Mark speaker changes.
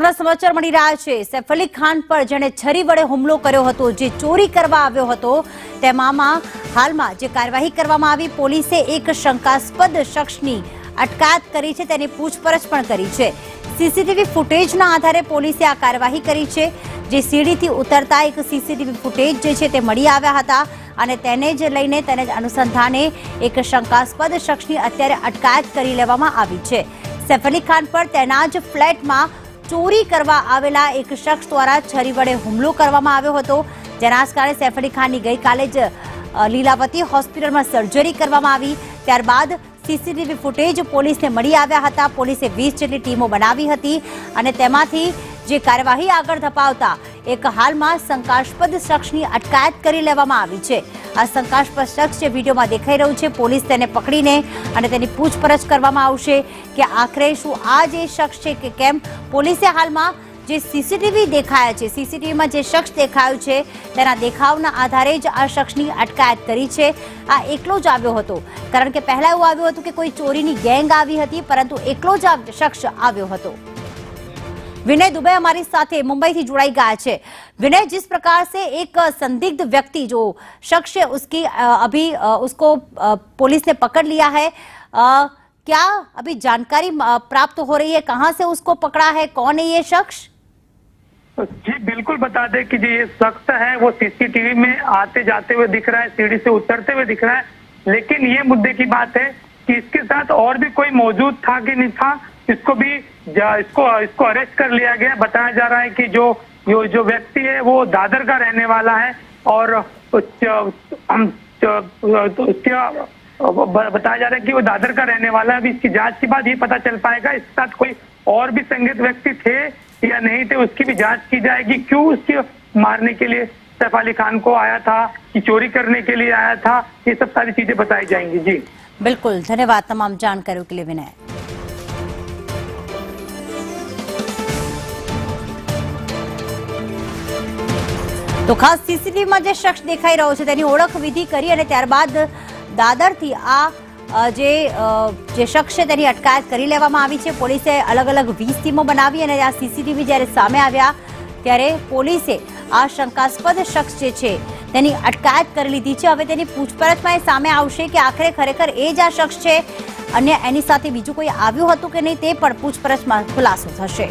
Speaker 1: મહત્વના સમાચાર મળી રહ્યા છે। સૈફ અલી ખાન પર જેણે છરી વડે હુમલો કર્યો હતો, જે ચોરી કરવા આવ્યો હતો, તેમાં હાલમાં જે કાર્યવાહી કરવામાં આવી, પોલીસે એક શંકાસ્પદ શખ્સની અટકાયત કરી છે, તેની પૂછપરછ પણ કરી છે। સીસીટીવી ફૂટેજના આધારે પોલીસે આ કાર્યવાહી કરી છે। જે સીડીથી ઉતરતા એક સીસીટીવી ફૂટેજ જે છે તે મળી આવ્યા હતા અને તેને જ લઈને તેને અનુસંધાને એક શંકાસ્પદ શખ્સની અત્યારે અટકાયત કરી લેવામાં આવી છે। સૈફ અલી ખાન પર તેના જ ફ્લેટમાં ચોરી કરવા આવેલા એક શખ્સ દ્વારા છરી વડે હુમલો કરવામાં આવ્યો હતો, જેના કારણે સૈફ અલી ખાનની ગઈકાલે જ લીલાવતી હોસ્પિટલમાં સર્જરી કરવામાં આવી। ત્યારબાદ સીસીટીવી ફૂટેજ પોલીસને મળી આવ્યા હતા। પોલીસે 20 જેટલી ટીમો બનાવી હતી અને તેમાંથી જે કાર્યવાહી આગળ ધપાવતા એક હાલમાં શંકાસ્પદ શખ્સની અટકાયત કરી લેવામાં આવી છે। આ શંકાસ્પદ શખ્સ જે વિડીયોમાં દેખાઈ રહ્યું છે, પોલીસ તેને પકડીને અને તેની પૂછપરછ કરવામાં આવશે કે આખરે શું આ જે શખ્સ છે કે કેમ। પોલીસે હાલમાં જે સીસીટીવી દેખાયા છે, સીસીટીવીમાં જે શખ્સ દેખાયો છે તેના દેખાવના આધારે જ આ શખ્સની અટકાયત કરી છે। આ એકલો જ આવ્યો હતો, કારણ કે પહેલા એવું આવ્યું હતું કે કોઈ ચોરીની ગેંગ આવી હતી, પરંતુ એકલો જ આ શખ્સ આવ્યો હતો। विनय दुबे हमारी साथ मुंबई थी जुड़ाई गया है। विनय, जिस प्रकार से एक संदिग्ध व्यक्ति जो शख्स है उसकी अभी उसको पुलिस ने पकड़ लिया है, क्या अभी जानकारी प्राप्त हो रही है, कहां से उसको पकड़ा है, कौन है ये शख्स?
Speaker 2: जी बिल्कुल बता दें कि ये शख्स है वो सीसीटीवी में आते जाते हुए दिख रहा है, सीढ़ी से उतरते हुए दिख रहा है, लेकिन ये मुद्दे की बात है कि इसके साथ और भी कोई मौजूद था कि नहीं था, इसको भी इसको अरेस्ट कर लिया गया। बताया जा रहा है कि जो व्यक्ति है वो दादर का रहने वाला है और बताया जा रहा है कि वो दादर का रहने वाला है। अभी इसकी जांच के बाद ये पता चल पाएगा इसके साथ कोई और भी संदिग्ध व्यक्ति थे या नहीं थे, उसकी भी जांच की जाएगी। क्यों उसके मारने के लिए सैफ अली खान को आया था, कि चोरी करने के लिए आया था, ये सब सारी चीजें बताई जाएंगी। जी
Speaker 1: बिल्कुल, धन्यवाद तमाम जानकारियों के लिए विनय। तो खास सीसीटीवीમાં જે શખ્સ દેખાઈ રહ્યો છે તેની ઓળખ વિધિ કરી અને ત્યારબાદ દાદરથી આ જે શખ્સ છે તેની અટકાયત કરી લેવામાં આવી છે। પોલીસે અલગ અલગ 20 ટીમો બનાવી અને આ સીસીટીવી જ્યારે સામે આવ્યા ત્યારે પોલીસે આ શંકાસ્પદ શખ્સ જે છે તેની અટકાયત કરી લીધી છે। હવે તેની પૂછપરછમાં એ સામે આવશે કે આખરે ખરેખર એ જ આ શખ્સ છે, અન્ય એની સાથે બીજું કોઈ આવ્યું હતું કે નહીં, તે પણ પૂછપરછમાં ખુલાસો થશે।